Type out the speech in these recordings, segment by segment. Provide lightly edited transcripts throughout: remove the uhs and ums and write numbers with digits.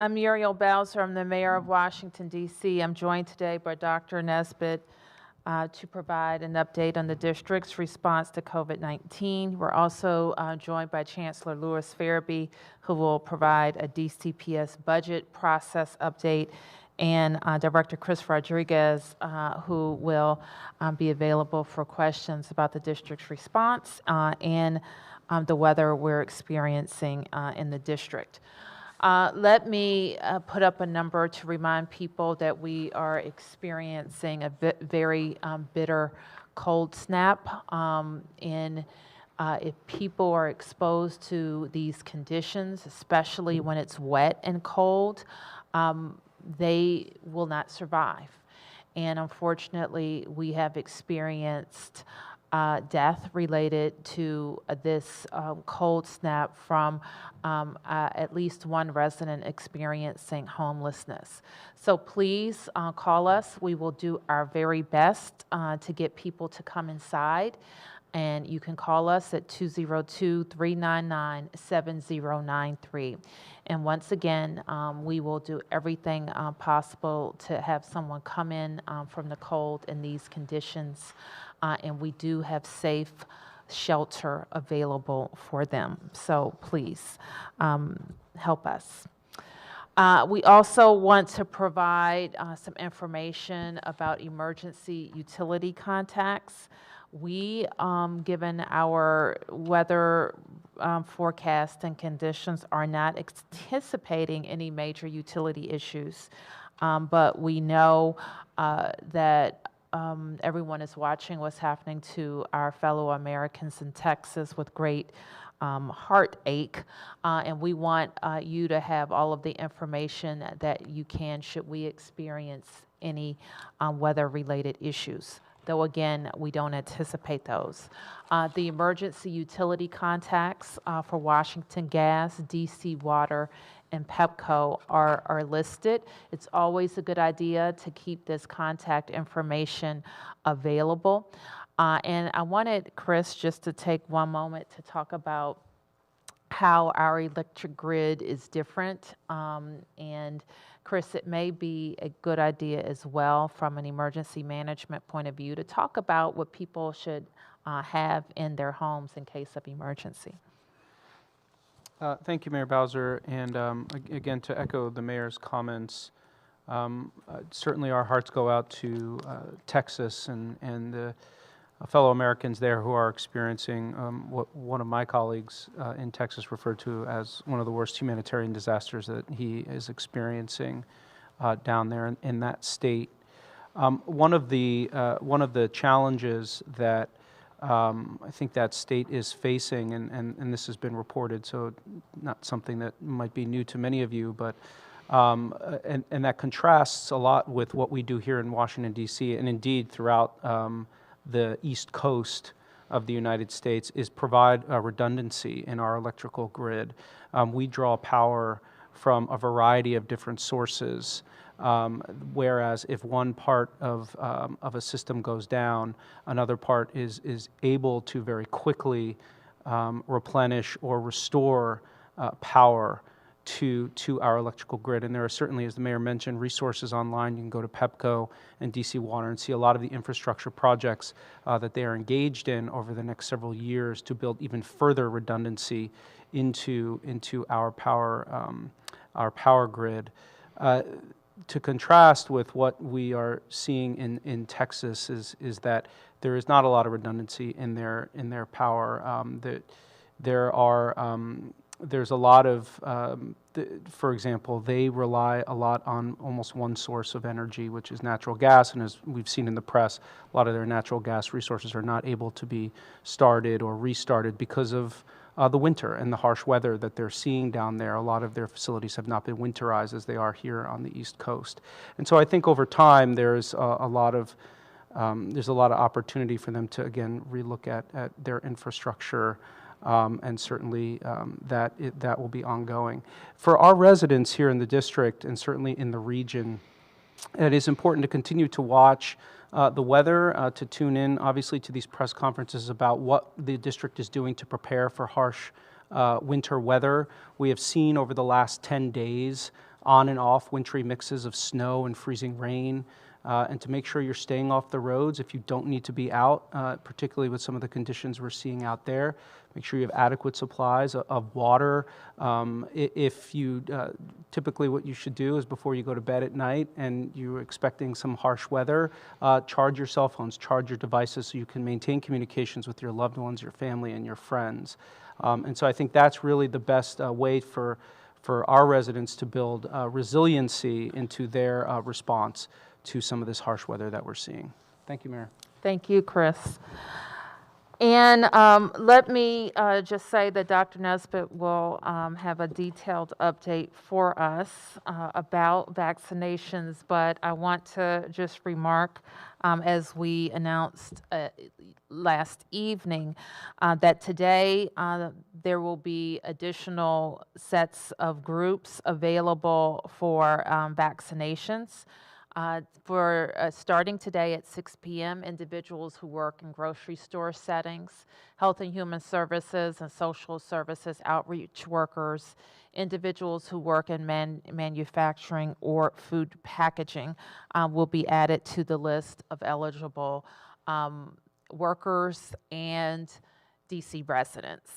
I'm Muriel Bowser. I'm the Mayor of Washington, D.C. I'm joined today by Dr. Nesbitt to provide an update on the district's response to COVID-19. We're also joined by Chancellor Louis Farabee, who will provide a DCPS budget process update, and Director Chris Rodriguez, who will be available for questions about the district's response and the weather we're experiencing in the district. Let me put up a number to remind people that we are experiencing a very bitter cold snap. If people are exposed to these conditions, especially when it's wet and cold, they will not survive. And unfortunately, we have experienced death related to this cold snap from at least one resident experiencing homelessness. So please call us. We will do our very best to get people to come inside. And you can call us at 202-399-7093. And once again, we will do everything possible to have someone come in from the cold in these conditions. And we do have safe shelter available for them. So please help us. We also want to provide some information about emergency utility contacts. We, given our weather forecast and conditions, are not anticipating any major utility issues, but we know that everyone is watching what's happening to our fellow Americans in Texas with great heartache, and we want you to have all of the information that you can should we experience any weather-related issues. Though again, we don't anticipate those. The emergency utility contacts for Washington Gas, DC Water, and PEPCO are listed. It's always a good idea to keep this contact information available. And I wanted Chris just to take one moment to talk about how our electric grid is different. And Chris, it may be a good idea as well from an emergency management point of view to talk about what people should have in their homes in case of emergency. Thank you, Mayor Bowser, and again, to echo the mayor's comments, certainly our hearts go out to Texas and the fellow Americans there who are experiencing what one of my colleagues in Texas referred to as one of the worst humanitarian disasters that he is experiencing down there in that state. One of the challenges that I think that state is facing, and this has been reported, so not something that might be new to many of you, but and that contrasts a lot with what we do here in Washington, D.C., and indeed throughout the East Coast of the United States, is provide a redundancy in our electrical grid. We draw power from a variety of different sources. Whereas if one part of a system goes down, another part is able to very quickly replenish or restore power to our electrical grid. And there are certainly, as the mayor mentioned, resources online. You can go to PEPCO and DC Water and see a lot of the infrastructure projects that they are engaged in over the next several years to build even further redundancy into our power grid. To contrast with what we are seeing in Texas is that there is not a lot of redundancy in their power. There's a lot of, for example, they rely a lot on almost one source of energy, which is natural gas, and as we've seen in the press, a lot of their natural gas resources are not able to be started or restarted because of the winter and the harsh weather that they're seeing down there. A lot of their facilities have not been winterized as they are here on the East Coast. And so I think over time there's a lot of opportunity for them to, again, relook at their infrastructure, and certainly that will be ongoing. For our residents here in the district and certainly in the region, it is important to continue to watch the weather, to tune in, obviously, to these press conferences about what the district is doing to prepare for harsh winter weather. We have seen over the last 10 days on and off wintry mixes of snow and freezing rain, and to make sure you're staying off the roads if you don't need to be out, particularly with some of the conditions we're seeing out there. Make sure you have adequate supplies of water. If you, typically what you should do is before you go to bed at night and you're expecting some harsh weather, charge your cell phones, charge your devices so you can maintain communications with your loved ones, your family, and your friends. And so I think that's really the best way for our residents to build resiliency into their response to some of this harsh weather that we're seeing. Thank you, Mayor. Thank you, Chris. And let me just say that Dr. Nesbitt will have a detailed update for us about vaccinations, but I want to just remark, as we announced last evening, that today there will be additional sets of groups available for vaccinations. Starting today at 6 p.m., individuals who work in grocery store settings, health and human services and social services outreach workers, individuals who work in manufacturing or food packaging will be added to the list of eligible workers and DC residents.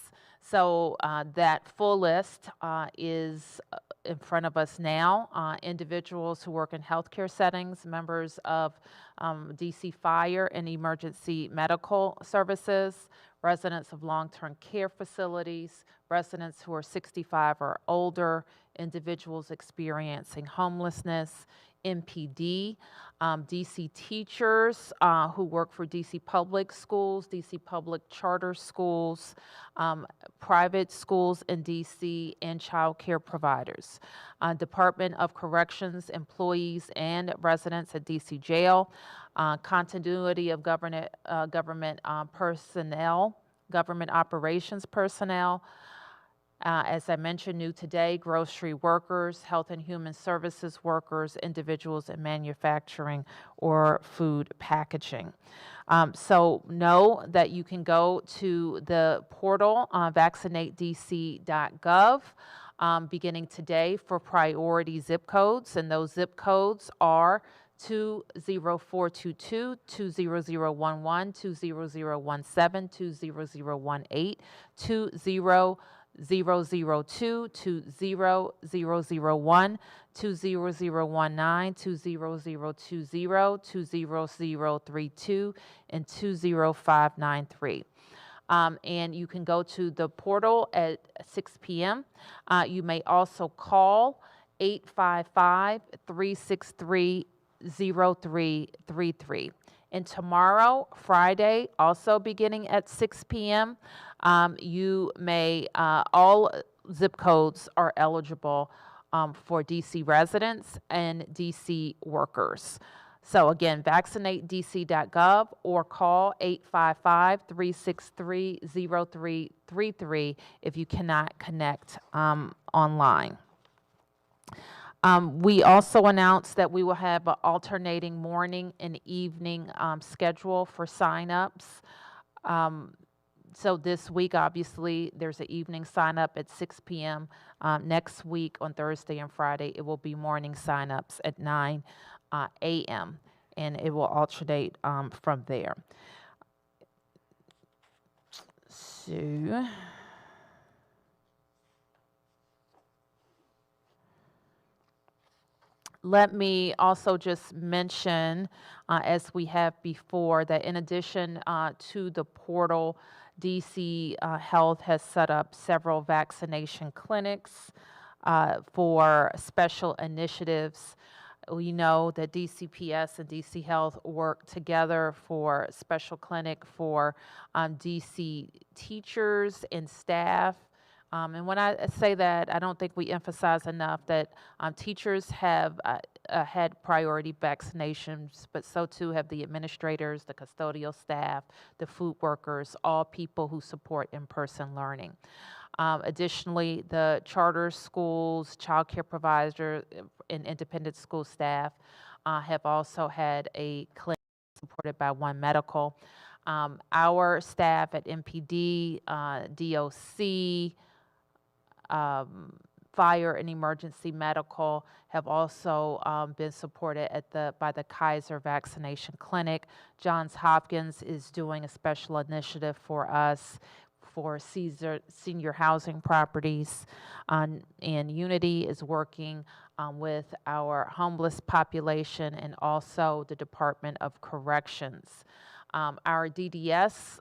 So that full list is in front of us now. Individuals who work in healthcare settings, members of DC Fire and Emergency Medical Services, residents of long-term care facilities, residents who are 65 or older, individuals experiencing homelessness, MPD, DC teachers who work for DC public schools, DC public charter schools, private schools in DC, and child care providers. Department of Corrections employees and residents at DC jail, continuity of government personnel, government operations personnel, as I mentioned, new today, grocery workers, health and human services workers, individuals in manufacturing or food packaging. So know that you can go to the portal, vaccinatedc.gov, beginning today for priority zip codes, and those zip codes are 20422, 20011, 20017, 20018, 20002, 20001, 20019, 20020, 20032, and 20593. And you can go to the portal at 6 p.m. You may also call 855-363-0333. And tomorrow, Friday, also beginning at 6 p.m., you may, all zip codes are eligible for DC residents and DC workers. So again, vaccinatedc.gov or call 855-363-0333 if you cannot connect online. We also announced that we will have an alternating morning and evening schedule for sign-ups. So this week, obviously, there's an evening sign-up at 6 p.m. Next week on Thursday and Friday, it will be morning sign-ups at 9 a.m. and it will alternate from there. So let me also just mention, as we have before, that in addition to the portal, DC Health has set up several vaccination clinics for special initiatives. We know that Dcps and DC Health work together for a special clinic for DC teachers and staff. And when I say that, I don't think we emphasize enough that teachers have had priority vaccinations, but so too have the administrators, the custodial staff, the food workers, all people who support in-person learning. Additionally, the charter schools, child care providers, and independent school staff have also had a clinic supported by One Medical. Our staff at MPD, DOC, fire and emergency medical have also been supported by the Kaiser Vaccination Clinic. Johns Hopkins is doing a special initiative for us for senior housing properties, and Unity is working with our homeless population and also the Department of Corrections. Our DDS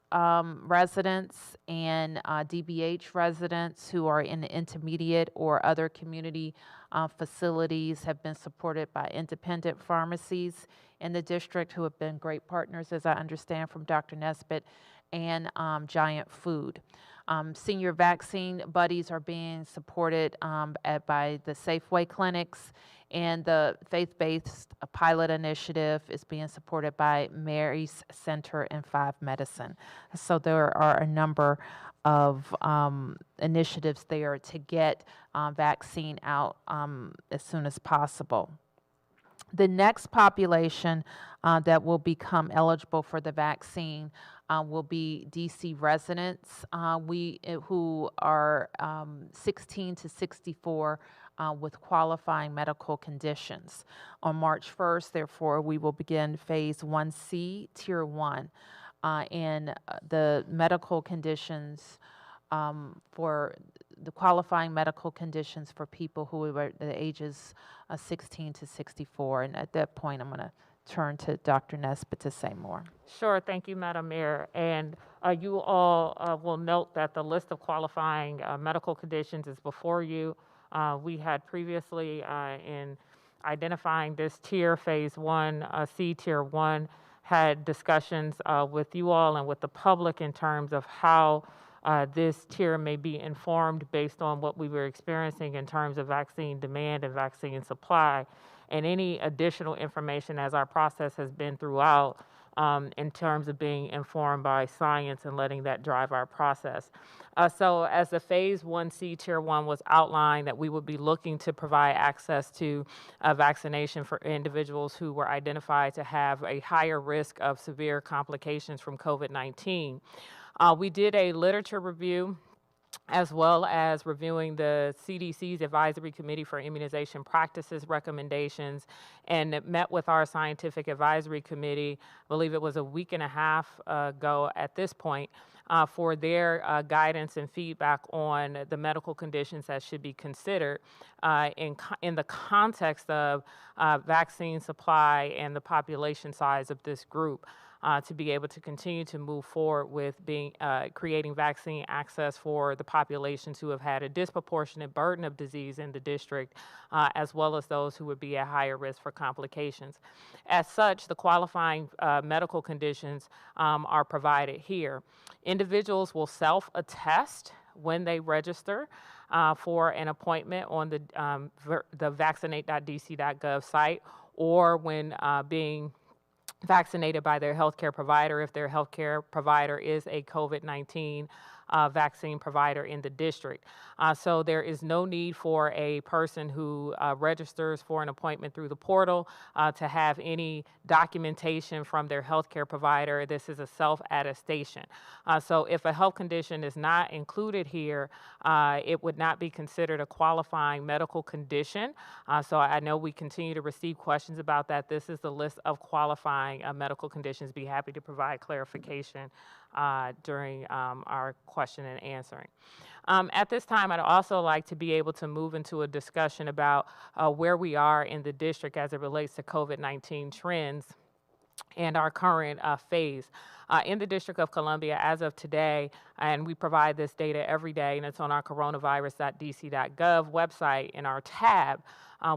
residents and DBH residents who are in the intermediate or other community facilities have been supported by independent pharmacies in the district who have been great partners, as I understand from Dr. Nesbitt, and Giant Food. Senior vaccine buddies are being supported by the Safeway clinics, and the faith-based pilot initiative is being supported by Mary's Center and 5 Medicine. So there are a number of initiatives there to get vaccine out as soon as possible. The next population that will become eligible for the vaccine will be DC residents who are 16 to 64 with qualifying medical conditions. On March 1st, therefore, we will begin Phase 1C, Tier 1, and the medical conditions for the qualifying medical conditions for people who are the ages 16 to 64. And at that point, I'm going to turn to Dr. Nesbitt to say more. Sure, thank you, Madam Mayor. And you all will note that the list of qualifying medical conditions is before you. We had previously, in identifying this tier, Phase 1C, Tier 1, had discussions with you all and with the public in terms of how this tier may be informed based on what we were experiencing in terms of vaccine demand and vaccine supply, and any additional information as our process has been throughout in terms of being informed by science and letting that drive our process. So as the Phase 1C Tier 1 was outlined, that we would be looking to provide access to vaccination for individuals who were identified to have a higher risk of severe complications from COVID-19. We did a literature review as well as reviewing the CDC's Advisory Committee for Immunization Practices recommendations, and met with our Scientific Advisory Committee, I believe it was a week and a half ago at this point, for their guidance and feedback on the medical conditions that should be considered in the context of vaccine supply and the population size of this group. To be able to continue to move forward with creating vaccine access for the populations who have had a disproportionate burden of disease in the district, as well as those who would be at higher risk for complications. As such, the qualifying medical conditions are provided here. Individuals will self-attest when they register for an appointment on the vaccinate.dc.gov site, or when being vaccinated by their healthcare provider if their healthcare provider is a COVID-19 vaccine provider in the district. So there is no need for a person who registers for an appointment through the portal to have any documentation from their healthcare provider. This is a self-attestation. So if a health condition is not included here, it would not be considered a qualifying medical condition. So I know we continue to receive questions about that. This is the list of qualifying medical conditions. Be happy to provide clarification during our question and answering. At this time, I'd also like to be able to move into a discussion about where we are in the district as it relates to COVID-19 trends and our current phase. In the District of Columbia, as of today, and we provide this data every day, and it's on our coronavirus.dc.gov website in our tab,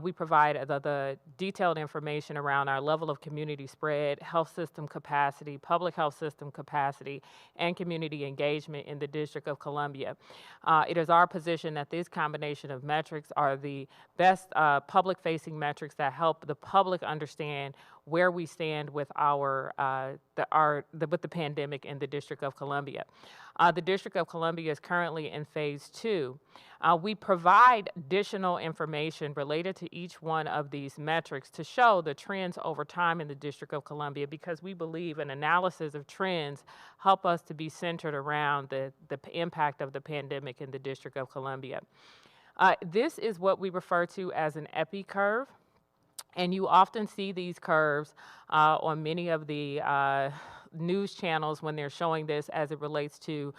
we provide the detailed information around our level of community spread, health system capacity, public health system capacity, and community engagement in the District of Columbia. It is our position that this combination of metrics are the best public-facing metrics that help the public understand where we stand with with the pandemic in the District of Columbia. The District of Columbia is currently in Phase 2. We provide additional information related to each one of these metrics to show the trends over time in the District of Columbia, because we believe an analysis of trends help us to be centered around the impact of the pandemic in the District of Columbia. This is what we refer to as an epi curve. And you often see these curves on many of the news channels when they're showing this as it relates to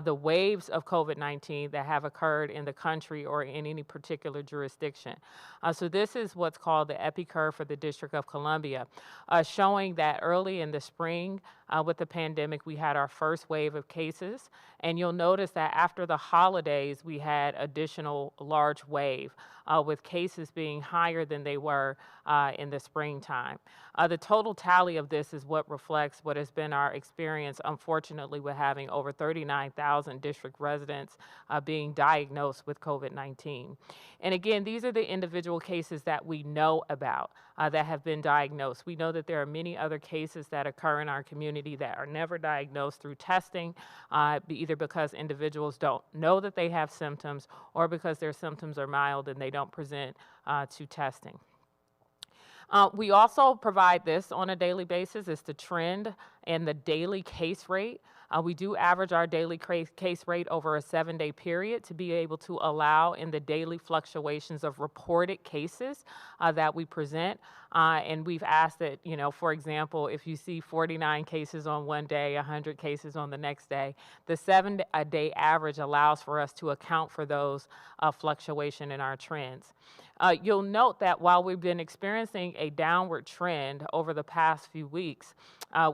the waves of COVID-19 that have occurred in the country or in any particular jurisdiction. So this is what's called the epi curve for the District of Columbia, showing that early in the spring with the pandemic, we had our first wave of cases. And you'll notice that after the holidays, we had additional large wave with cases being higher than they were in the springtime. The total tally of this is what reflects what has been our experience, unfortunately, with having over 39,000 district residents being diagnosed with COVID-19. And again, these are the individual cases that we know about that have been diagnosed. We know that there are many other cases that occur in our community that are never diagnosed through testing, either because individuals don't know that they have symptoms or because their symptoms are mild and they don't present to testing. We also provide this on a daily basis. It's the trend and the daily case rate. We do average our daily case rate over a 7-day period to be able to allow in the daily fluctuations of reported cases that we present. And we've asked that, you know, for example, if you see 49 cases on one day, 100 cases on the next day, the 7-day average allows for us to account for those fluctuation in our trends. You'll note that while we've been experiencing a downward trend over the past few weeks,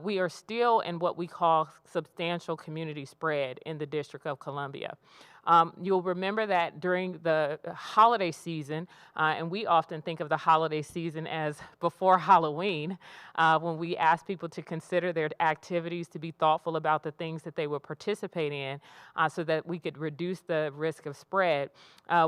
we are still in what we call substantial community spread in the District of Columbia. You'll remember that during the holiday season, and we often think of the holiday season as before Halloween, when we ask people to consider their activities, to be thoughtful about the things that they would participate in so that we could reduce the risk of spread.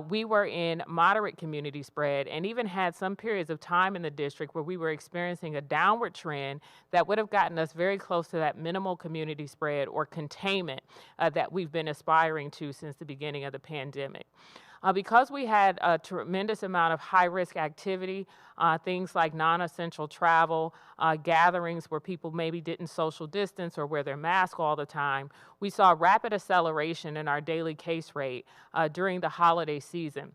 We were in moderate community spread and even had some periods of time in the district where we were experiencing a downward trend that would have gotten us very close to that minimal community spread or containment that we've been aspiring to since the beginning of the pandemic. Because we had a tremendous amount of high-risk activity, things like non-essential travel, gatherings where people maybe didn't social distance or wear their mask all the time, we saw rapid acceleration in our daily case rate during the holiday season.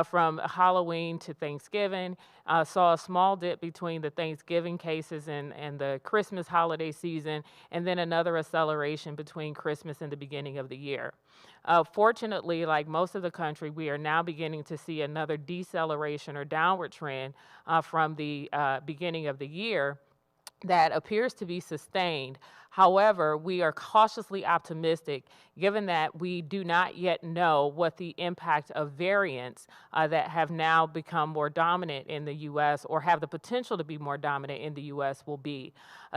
From Halloween to Thanksgiving, saw a small dip between the Thanksgiving cases and the Christmas holiday season, and then another acceleration between Christmas and the beginning of the year. Fortunately, like most of the country, we are now beginning to see another deceleration or downward trend from the beginning of the year that appears to be sustained. However, we are cautiously optimistic given that we do not yet know what the impact of variants that have now become more dominant in the U.S. or have the potential to be more dominant in the U.S. will be.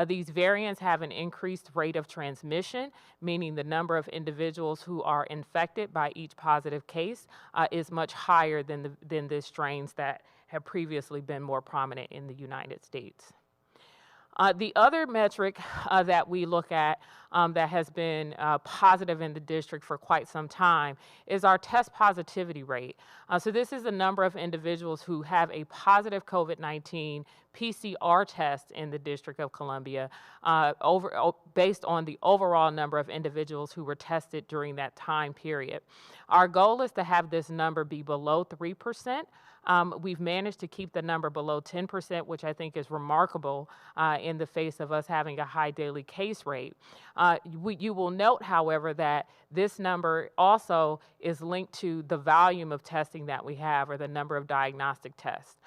These variants have an increased rate of transmission, meaning the number of individuals who are infected by each positive case is much higher than the strains that have previously been more prominent in the United States. The other metric that we look at that has been positive in the district for quite some time is our test positivity rate. So this is the number of individuals who have a positive COVID-19 PCR test in the District of Columbia based on the overall number of individuals who were tested during that time period. Our goal is to have this number be below 3%. We've managed to keep the number below 10%, which I think is remarkable in the face of us having a high daily case rate. You will note, however, that this number also is linked to the volume of testing that we have or the number of diagnostic tests.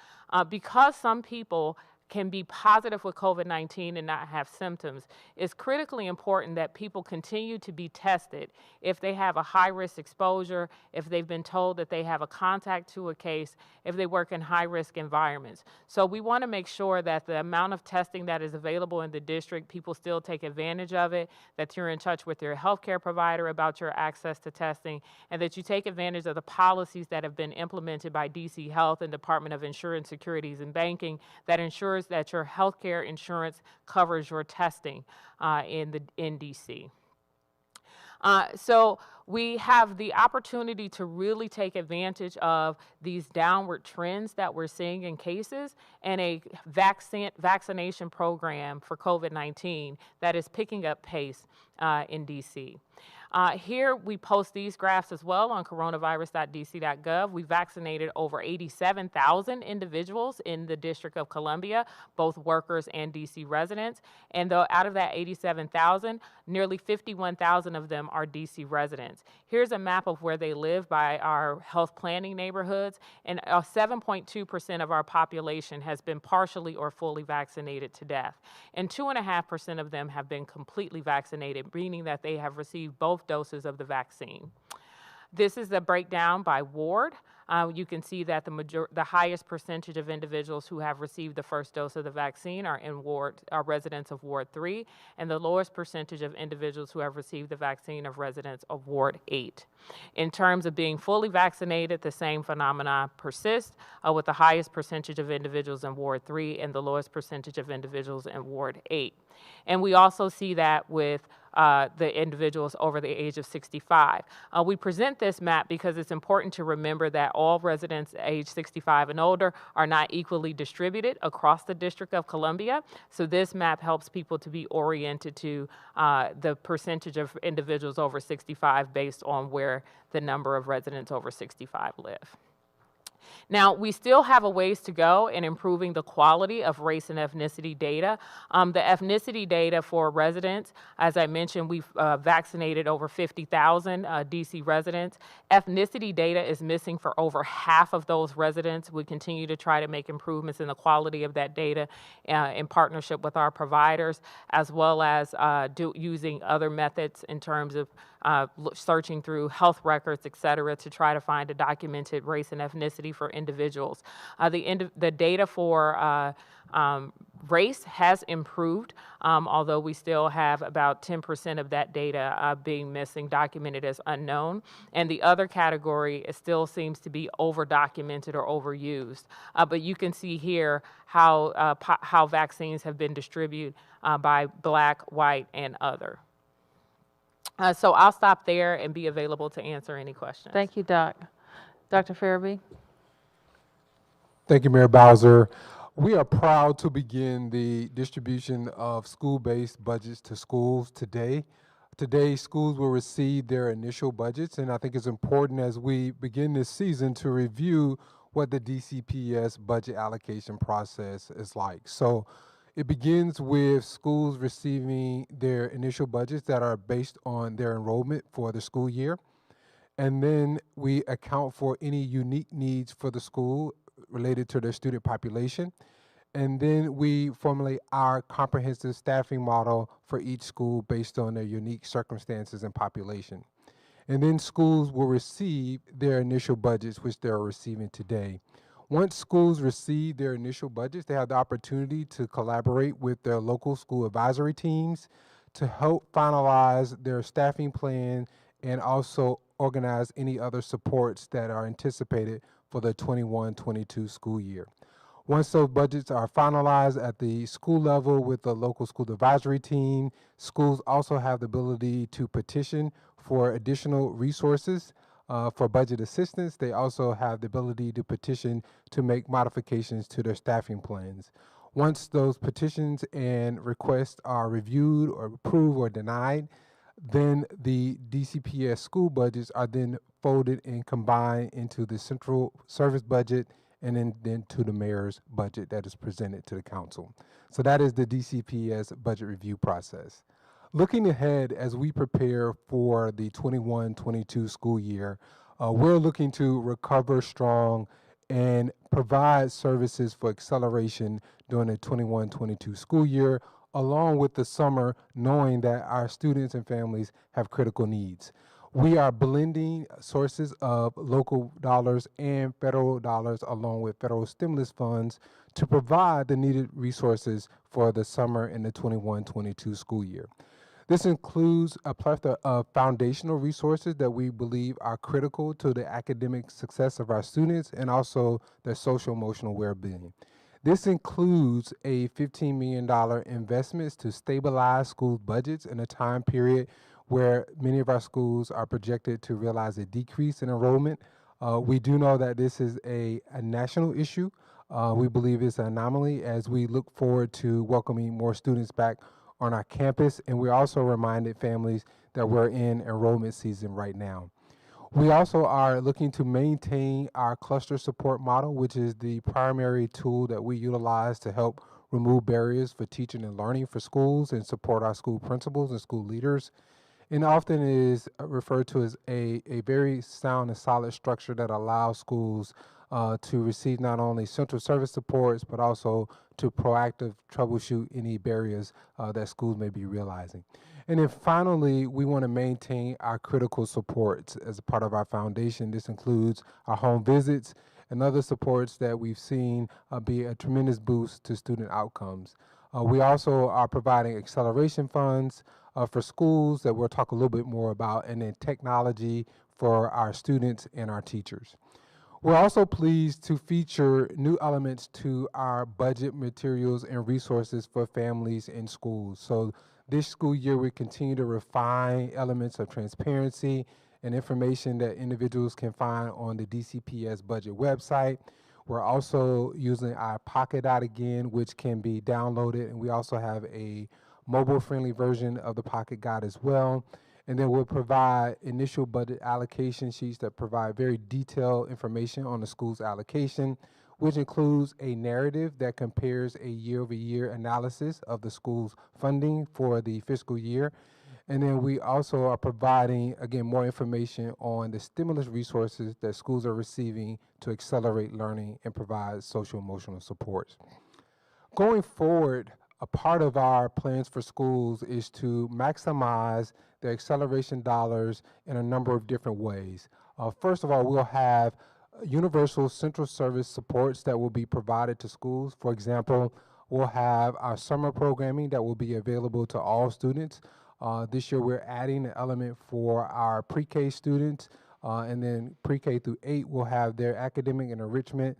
Because some people can be positive with COVID-19 and not have symptoms, it's critically important that people continue to be tested if they have a high-risk exposure, if they've been told that they have a contact to a case, if they work in high-risk environments. So we want to make sure that the amount of testing that is available in the district, people still take advantage of it, that you're in touch with your healthcare provider about your access to testing, and that you take advantage of the policies that have been implemented by DC Health and Department of Insurance, Securities, and Banking that ensures that your healthcare insurance covers your testing in DC. So we have the opportunity to really take advantage of these downward trends that we're seeing in cases and a vaccination program for COVID-19 that is picking up pace in DC. Here we post these graphs as well on coronavirus.dc.gov. We vaccinated over 87,000 individuals in the District of Columbia, both workers and DC residents. And though out of that 87,000, nearly 51,000 of them are DC residents. Here's a map of where they live by our health planning neighborhoods, and 7.2% of our population has been partially or fully vaccinated to death. And 2.5% of them have been completely vaccinated, meaning that they have received both doses of the vaccine. This is the breakdown by ward. You can see that the highest percentage of individuals who have received the first dose of the vaccine are residents of Ward 3, and the lowest percentage of individuals who have received the vaccine of residents of Ward 8. In terms of being fully vaccinated, the same phenomena persist, with the highest percentage of individuals in Ward 3 and the lowest percentage of individuals in Ward 8. And we also see that with the individuals over the age of 65. We present this map because it's important to remember that all residents age 65 and older are not equally distributed across the District of Columbia. So this map helps people to be oriented to the percentage of individuals over 65 based on where the number of residents over 65 live. Now, we still have a ways to go in improving the quality of race and ethnicity data. The ethnicity data for residents, as I mentioned, we've vaccinated over 50,000 DC residents. Ethnicity data is missing for over half of those residents. We continue to try to make improvements in the quality of that data in partnership with our providers, as well as using other methods in terms of searching through health records, et cetera, to try to find a documented race and ethnicity for individuals. The data for race has improved, although we still have about 10% of that data being missing, documented as unknown. And the other category still seems to be over-documented or overused. But you can see here how vaccines have been distributed by Black, white, and other. So I'll stop there and be available to answer any questions. Thank you, Doc. Dr. Farabee? Thank you, Mayor Bowser. We are proud to begin the distribution of school-based budgets to schools today. Today, schools will receive their initial budgets, and I think it's important as we begin this season to review what the DCPS budget allocation process is like. So it begins with schools receiving their initial budgets that are based on their enrollment for the school year. And then we account for any unique needs for the school related to their student population. And then we formulate our comprehensive staffing model for each school based on their unique circumstances and population. And then schools will receive their initial budgets, which they're receiving today. Once schools receive their initial budgets, they have the opportunity to collaborate with their local school advisory teams to help finalize their staffing plan and also organize any other supports that are anticipated for the 21-22 school year. Once those budgets are finalized at the school level with the local school advisory team, schools also have the ability to petition for additional resources for budget assistance. They also have the ability to petition to make modifications to their staffing plans. Once those petitions and requests are reviewed or approved or denied, then the DCPS school budgets are then folded and combined into the central service budget and then to the mayor's budget that is presented to the council. So that is the DCPS budget review process. Looking ahead as we prepare for the 21-22 school year, we're looking to recover strong and provide services for acceleration during the 21-22 school year, along with the summer, knowing that our students and families have critical needs. We are blending sources of local dollars and federal dollars along with federal stimulus funds to provide the needed resources for the summer and the 21-22 school year. This includes a plethora of foundational resources that we believe are critical to the academic success of our students and also their social emotional well-being. This includes a $15 million investments to stabilize school budgets in a time period where many of our schools are projected to realize a decrease in enrollment. We do know that this is a national issue. We believe it's an anomaly as we look forward to welcoming more students back on our campus, and we're also reminded families that we're in enrollment season right now. We also are looking to maintain our cluster support model, which is the primary tool that we utilize to help remove barriers for teaching and learning for schools and support our school principals and school leaders. And often is referred to as a very sound and solid structure that allows schools to receive not only central service supports, but also to proactive troubleshoot any barriers that schools may be realizing. And then finally, we want to maintain our critical supports as a part of our foundation. This includes our home visits and other supports that we've seen be a tremendous boost to student outcomes. We also are providing acceleration funds for schools that we'll talk a little bit more about, and then technology for our students and our teachers. We're also pleased to feature new elements to our budget materials and resources for families in schools. So this school year, we continue to refine elements of transparency and information that individuals can find on the DCPS budget website. We're also using our Pocket Dot again, which can be downloaded, and we also have a mobile-friendly version of the Pocket Guide as well. And then we'll provide initial budget allocation sheets that provide very detailed information on the school's allocation, which includes a narrative that compares a year-over-year analysis of the school's funding for the fiscal year. And then we also are providing, again, more information on the stimulus resources that schools are receiving to accelerate learning and provide social-emotional supports. Going forward, a part of our plans for schools is to maximize the acceleration dollars in a number of different ways. First of all, we'll have universal central service supports that will be provided to schools. For example, we'll have our summer programming that will be available to all students. This year we're adding an element for our pre-K students, and then pre-K through 8 will have their academic and enrichment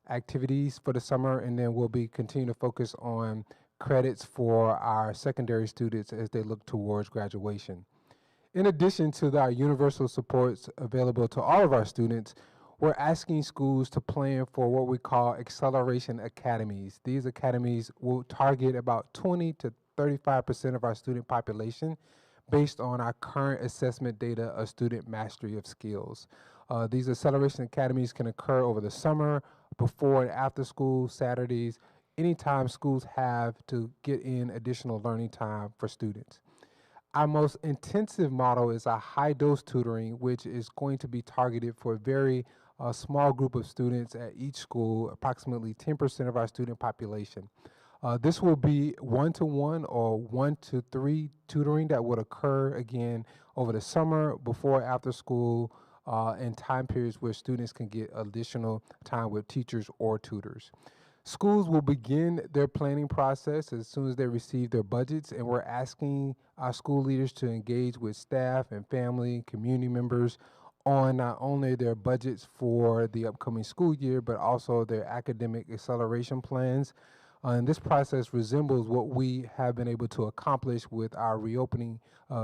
activities for the summer, and then we'll be continuing to focus on credits for our secondary students as they look towards graduation. In addition to our universal supports available to all of our students, we're asking schools to plan for what we call acceleration academies. These academies will target about 20 to 35% of our student population based on our current assessment data of student mastery of skills. These acceleration academies can occur over the summer, before and after school, Saturdays, anytime schools have to get in additional learning time for students. Our most intensive model is our high-dose tutoring, which is going to be targeted for a very small group of students at each school, approximately 10% of our student population. This will be 1-to-1 or 1-to-3 tutoring that would occur again over the summer, before, after school, and time periods where students can get additional time with teachers or tutors. Schools will begin their planning process as soon as they receive their budgets, and we're asking our school leaders to engage with staff and family, community members on not only their budgets for the upcoming school year, but also their academic acceleration plans. And this process resembles what we have been able to accomplish with our reopening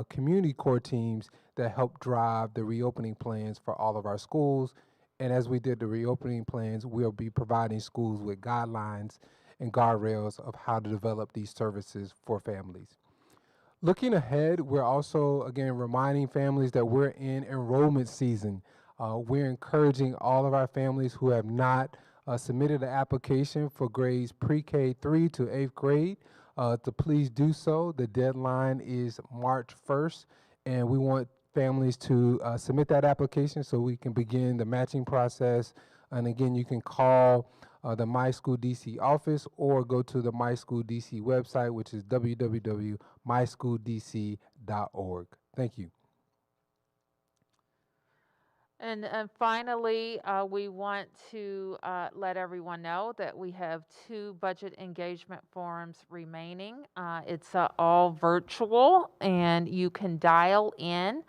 community core teams that help drive the reopening plans for all of our schools. And as we did the reopening plans, we'll be providing schools with guidelines and guardrails of how to develop these services for families. Looking ahead, we're also, again, reminding families that we're in enrollment season. We're encouraging all of our families who have not submitted an application for grades pre-K 3 to 8th grade to please do so. The deadline is March 1st, and we want families to submit that application so we can begin the matching process. And again, you can call the My School DC office or go to the My School DC website, which is www.myschooldc.org. Thank you. And finally, we want to let everyone know that we have 2 budget engagement forums remaining. It's all virtual, and you can dial in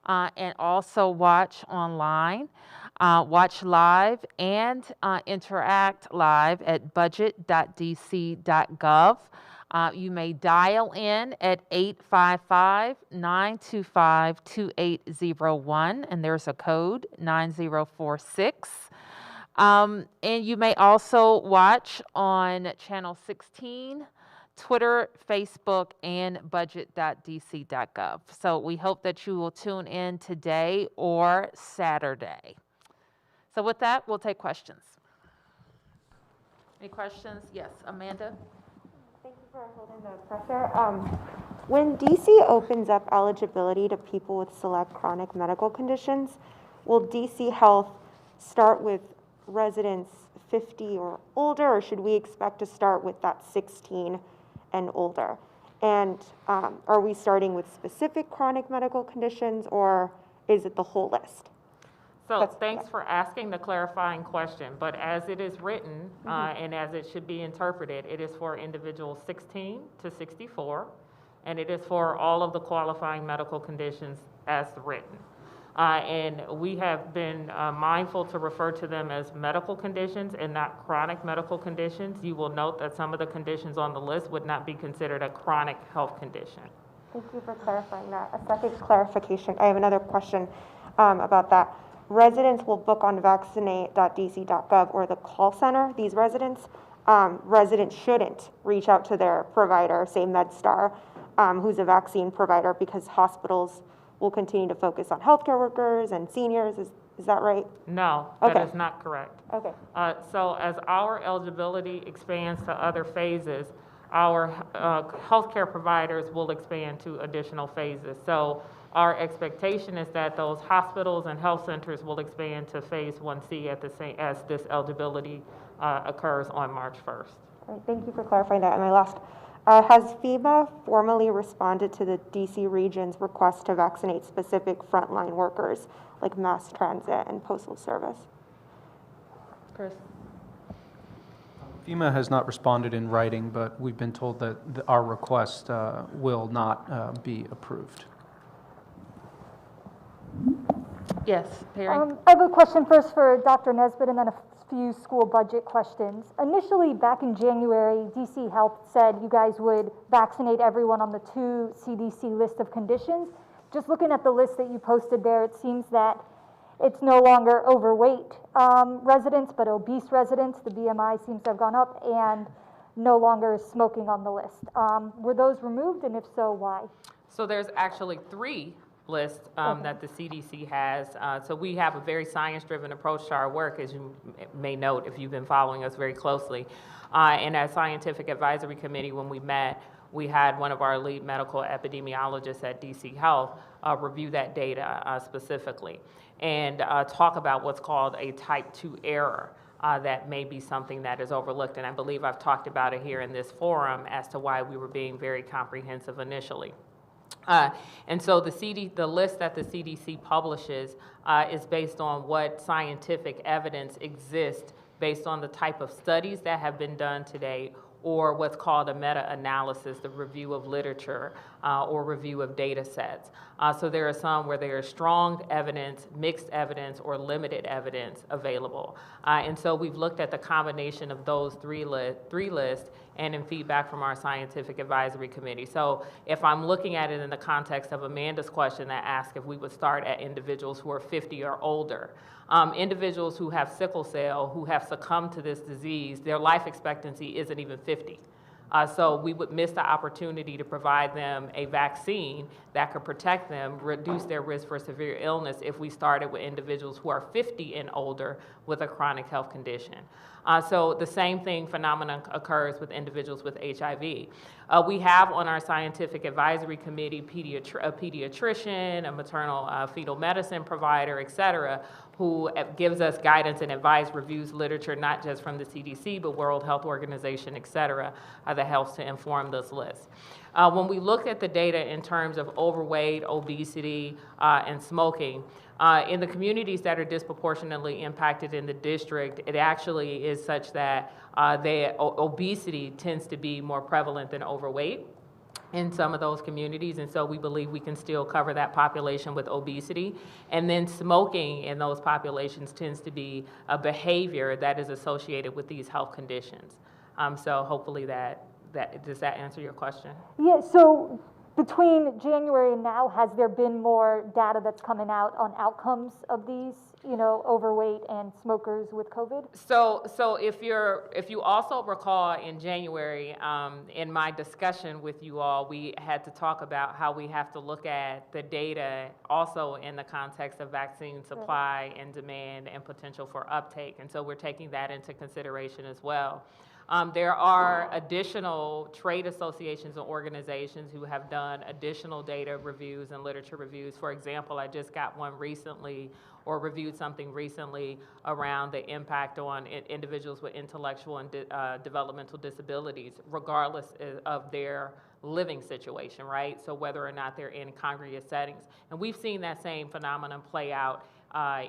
and also watch online, watch live, and interact live at budget.dc.gov. You may dial in at 855-925-2801, and there's a code 9046. And you may also watch on channel 16, Twitter, Facebook, and budget.dc.gov. So we hope that you will tune in today or Saturday. So with that, we'll take questions. Any questions? Yes, Amanda? Thank you for holding the pressure. When DC opens up eligibility to people with select chronic medical conditions, will DC Health start with residents 50 or older, or should we expect to start with that 16 and older? And are we starting with specific chronic medical conditions, or is it the whole list? So thanks for asking the clarifying question, but as it is written and as it should be interpreted, it is for individuals 16 to 64, and it is for all of the qualifying medical conditions as written. And we have been mindful to refer to them as medical conditions and not chronic medical conditions. You will note that some of the conditions on the list would not be considered a chronic health condition. Thank you for clarifying that. A second clarification, I have another question about that. Residents will book on vaccinate.dc.gov or the call center. These residents shouldn't reach out to their provider, say MedStar, who's a vaccine provider, because hospitals will continue to focus on healthcare workers and seniors. Is that right? No, Okay. that is not correct. Okay. So as our eligibility expands to other phases, our healthcare providers will expand to additional phases. So our expectation is that those hospitals and health centers will expand to phase 1C at the same as this eligibility occurs on March 1st. All right, thank you for clarifying that. And my last, has FEMA formally responded to the DC region's request to vaccinate specific frontline workers like mass transit and postal service? Chris? FEMA has not responded in writing, but we've been told that our request will not be approved. Yes, Perry? I have a question first for Dr. Nesbitt and then a few school budget questions. Initially, back in January, DC Health said you guys would vaccinate everyone on the 2 CDC list of conditions. Just looking at the list that you posted there, it seems that it's no longer overweight residents, but obese residents. The BMI seems to have gone up, and no longer smoking on the list. Were those removed, and if so, why? So there's actually 3 lists that the CDC has. So we have a very science-driven approach to our work, as you may note if you've been following us very closely. And as Scientific Advisory Committee, when we met, we had one of our lead medical epidemiologists at DC Health review that data specifically and talk about what's called a type 2 error. That may be something that is overlooked, and I believe I've talked about it here in this forum as to why we were being very comprehensive initially. And so the list that the CDC publishes is based on what scientific evidence exists based on the type of studies that have been done today, or what's called a meta-analysis, the review of literature or review of data sets. So there are some where there is strong evidence, mixed evidence, or limited evidence available. And so we've looked at the combination of those three lists and in feedback from our Scientific Advisory Committee. So if I'm looking at it in the context of Amanda's question that asked if we would start at individuals who are 50 or older, individuals who have sickle cell, who have succumbed to this disease, their life expectancy isn't even 50. So we would miss the opportunity to provide them a vaccine that could protect them, reduce their risk for severe illness if we started with individuals who are 50 and older with a chronic health condition. So the same phenomenon occurs with individuals with HIV. We have on our Scientific Advisory Committee a pediatrician, a maternal fetal medicine provider, et cetera, who gives us guidance and advice, reviews literature, not just from the CDC, but World Health Organization, et cetera, that helps to inform this list. When we look at the data in terms of overweight, obesity, and smoking, in the communities that are disproportionately impacted in the district, it actually is such that obesity tends to be more prevalent than overweight in some of those communities, and so we believe we can still cover that population with obesity. And then smoking in those populations tends to be a behavior that is associated with these health conditions. So hopefully does that answer your question? Yeah, so between January and now, has there been more data that's coming out on outcomes of these, overweight and smokers with COVID? So if you also recall in January, in my discussion with you all, we had to talk about how we have to look at the data also in the context of vaccine supply and demand and potential for uptake. And so we're taking that into consideration as well. There are additional trade associations and organizations who have done additional data reviews and literature reviews. For example, I just got one recently, or reviewed something recently around the impact on individuals with intellectual and developmental disabilities, regardless of their living situation, right? So whether or not they're in congregate settings. And we've seen that same phenomenon play out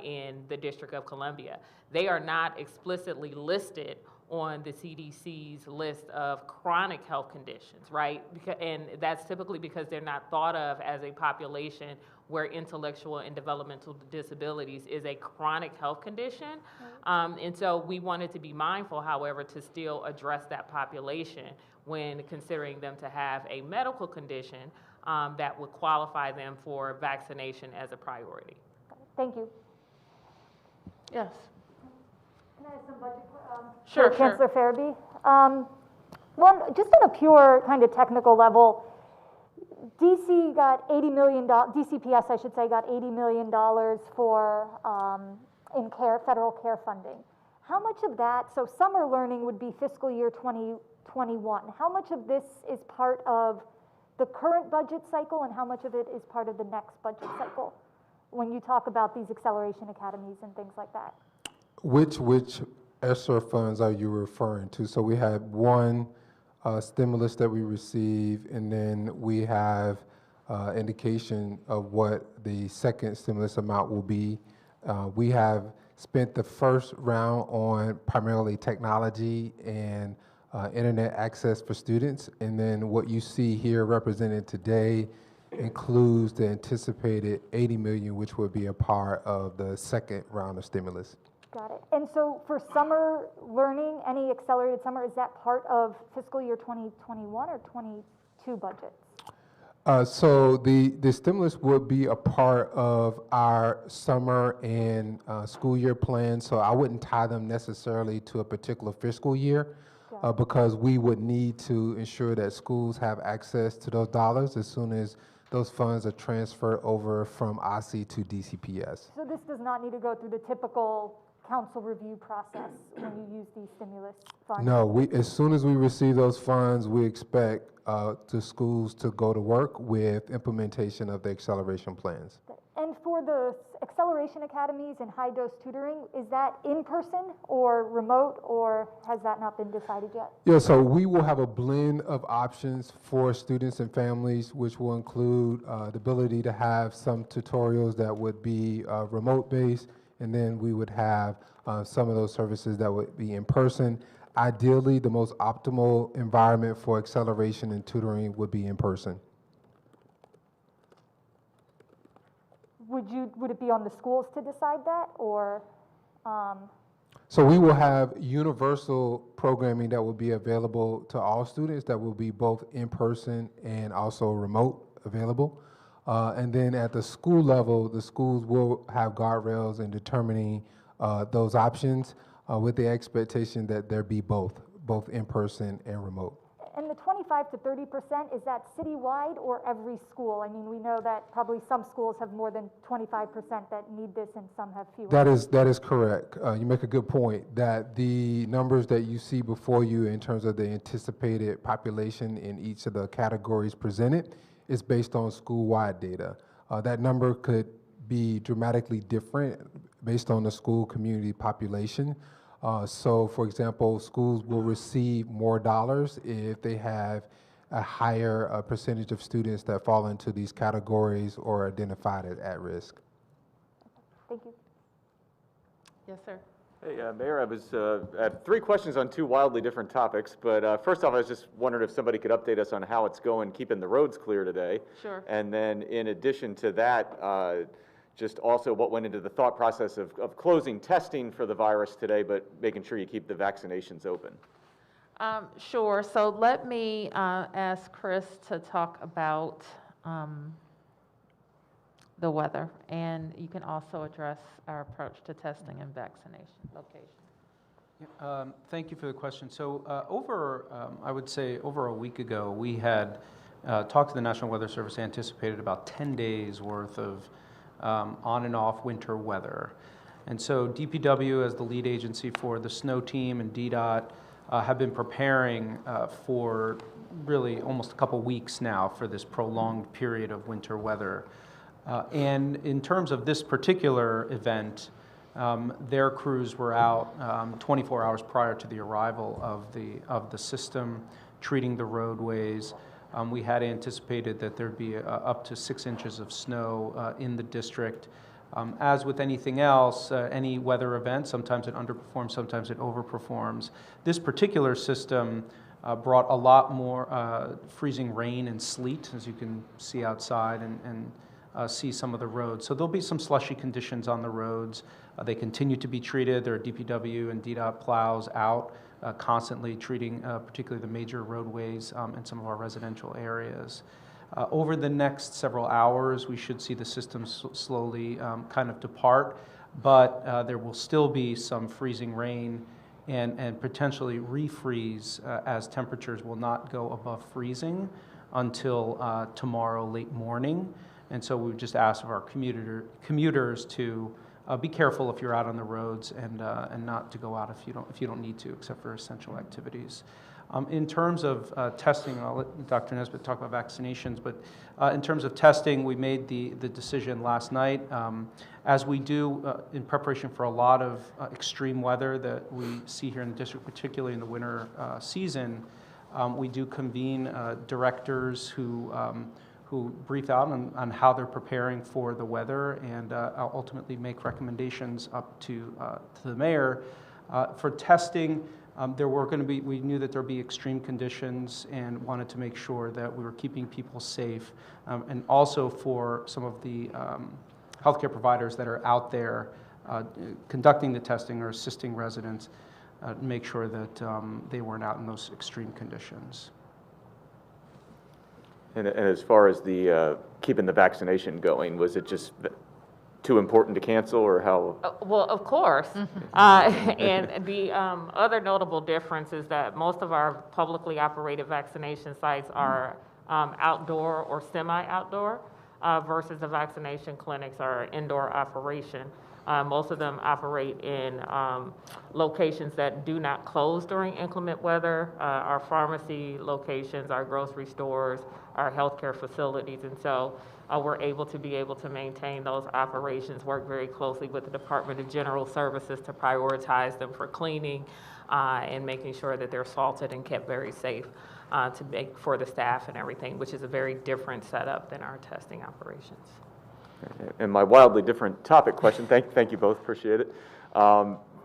in the District of Columbia. They are not explicitly listed on the CDC's list of chronic health conditions, right? And that's typically because they're not thought of as a population where intellectual and developmental disabilities is a chronic health condition. And so we wanted to be mindful, however, to still address that population when considering them to have a medical condition that would qualify them for vaccination as a priority. Thank you. Yes. Can I have some budget? Sure, for Chancellor Farabee. Just on a pure kind of technical level, DC got $80 million, DCPS I should say, got $80 million for federal care funding. How much of that, so summer learning would be fiscal year 2021. How much of this is part of the current budget cycle and how much of it is part of the next budget cycle when you talk about these acceleration academies and things like that? Which ESSER funds are you referring to? So we had one stimulus that we received, and then we have indication of what the second stimulus amount will be. We have spent the first round on primarily technology and internet access for students, and then what you see here represented today includes the anticipated $80 million, which would be a part of the second round of stimulus. Got it. And so for summer learning, any accelerated summer, is that part of fiscal year 2021 or 22 budgets? So the stimulus would be a part of our summer and school year plan. So I wouldn't tie them necessarily to a particular fiscal year because we would need to ensure that schools have access to those dollars as soon as those funds are transferred over from OSSI to DCPS. So this does not need to go through the typical council review process when you use these stimulus funds? No, as soon as we receive those funds, we expect the schools to go to work with implementation of the acceleration plans. And for the acceleration academies and high dose tutoring, is that in person or remote, or has that not been decided yet? Yeah, so we will have a blend of options for students and families, which will include the ability to have some tutorials that would be remote based, and then we would have some of those services that would be in person. Ideally, the most optimal environment for acceleration and tutoring would be in person. Would it be on the schools to decide that, or? So we will have universal programming that will be available to all students that will be both in person and also remote available. And then at the school level, the schools will have guardrails in determining those options with the expectation that there be both in person and remote. And the 25 to 30%, is that citywide or every school? I mean, we know that probably some schools have more than 25% that need this and some have fewer. That is correct. You make a good point that the numbers that you see before you in terms of the anticipated population in each of the categories presented is based on school-wide data. That number could be dramatically different based on the school community population. So, for example, schools will receive more dollars if they have a higher percentage of students that fall into these categories or identified as at risk. Thank you. Yes, sir. Hey, Mayor, I had three questions on two wildly different topics, but first off, I was just wondering if somebody could update us on how it's going keeping the roads clear today. Sure. And then in addition to that, just also what went into the thought process of closing testing for the virus today, but making sure you keep the vaccinations open. Sure. So let me ask Chris to talk about the weather. And you can also address our approach to testing and vaccination location. Thank you for the question. So I would say over a week ago, we had talked to the National Weather Service, anticipated about 10 days worth of on and off winter weather. And so DPW, as the lead agency for the snow team, and DDOT have been preparing for really almost a couple weeks now for this prolonged period of winter weather. And in terms of this particular event, their crews were out 24 hours prior to the arrival of the system, treating the roadways. We had anticipated that there'd be up to 6 inches of snow in the district. As with anything else, any weather event, sometimes it underperforms, sometimes it overperforms. This particular system brought a lot more freezing rain and sleet, as you can see outside and see some of the roads. So there'll be some slushy conditions on the roads. They continue to be treated. There are DPW and DDOT plows out constantly treating particularly the major roadways in some of our residential areas. Over the next several hours, we should see the system slowly kind of depart, but there will still be some freezing rain and potentially refreeze as temperatures will not go above freezing until tomorrow late morning. And so we would just ask of our commuters to be careful if you're out on the roads and not to go out if you don't need to, except for essential activities. In terms of testing, I'll let Dr. Nesbitt talk about vaccinations, but in terms of testing, we made the decision last night, as we do in preparation for a lot of extreme weather that we see here in the district, particularly in the winter season. We do convene directors who brief out on how they're preparing for the weather and ultimately make recommendations up to the mayor. For testing, we knew that there'd be extreme conditions and wanted to make sure that we were keeping people safe. And also for some of the healthcare providers that are out there conducting the testing or assisting residents, make sure that they weren't out in those extreme conditions. And as far as the keeping the vaccination going, was it just too important to cancel, or how? Well, of course. And the other notable difference is that most of our publicly operated vaccination sites are outdoor or semi-outdoor versus the vaccination clinics are indoor operation. Most of them operate in locations that do not close during inclement weather. Our pharmacy locations, our grocery stores, our healthcare facilities, and so we're able to maintain those operations, work very closely with the Department of General Services to prioritize them for cleaning and making sure that they're salted and kept very safe to make for the staff and everything, which is a very different setup than our testing operations. And my wildly different topic question, thank you both, appreciate it,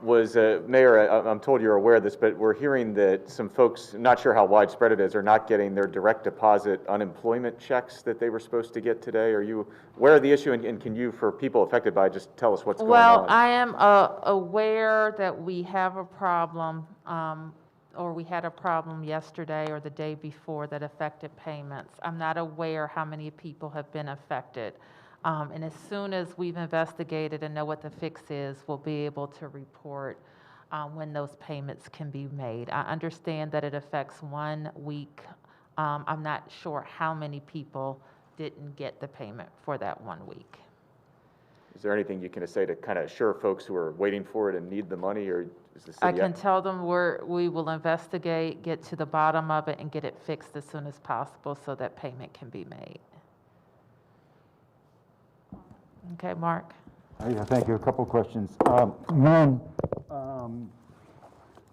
was, Mayor, I'm told you're aware of this, but we're hearing that some folks, not sure how widespread it is, are not getting their direct deposit unemployment checks that they were supposed to get today. Are you aware of the issue, and can you, for people affected by it, just tell us what's going on? Well, I am aware that we have a problem, or we had a problem yesterday or the day before that affected payments. I'm not aware how many people have been affected. And as soon as we've investigated and know what the fix is, we'll be able to report when those payments can be made. I understand that it affects 1 week. I'm not sure how many people didn't get the payment for that 1 week. Is there anything you can say to kind of assure folks who are waiting for it and need the money, or is the city? I can tell them we will investigate, get to the bottom of it, and get it fixed as soon as possible so that payment can be made. Okay, Mark. Yeah, thank you. A couple of questions. One,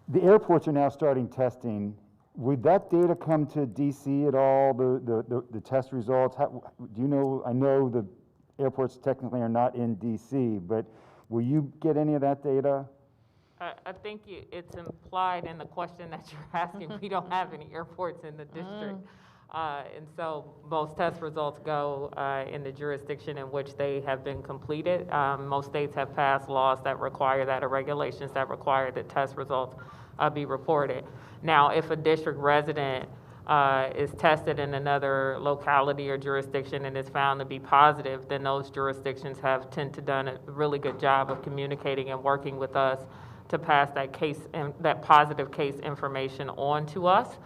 the airports are now starting testing. Would that data come to DC at all, the test results? Do you know, I know the airports technically are not in DC, but will you get any of that data? I think it's implied in the question that you're asking. We don't have any airports in the district. And so most test results go in the jurisdiction in which they have been completed. Most states have passed laws that require that, or regulations that require that test results be reported. Now, if a district resident is tested in another locality or jurisdiction and is found to be positive, then those jurisdictions have tend to done a really good job of communicating and working with us to pass that case and that positive case information on to us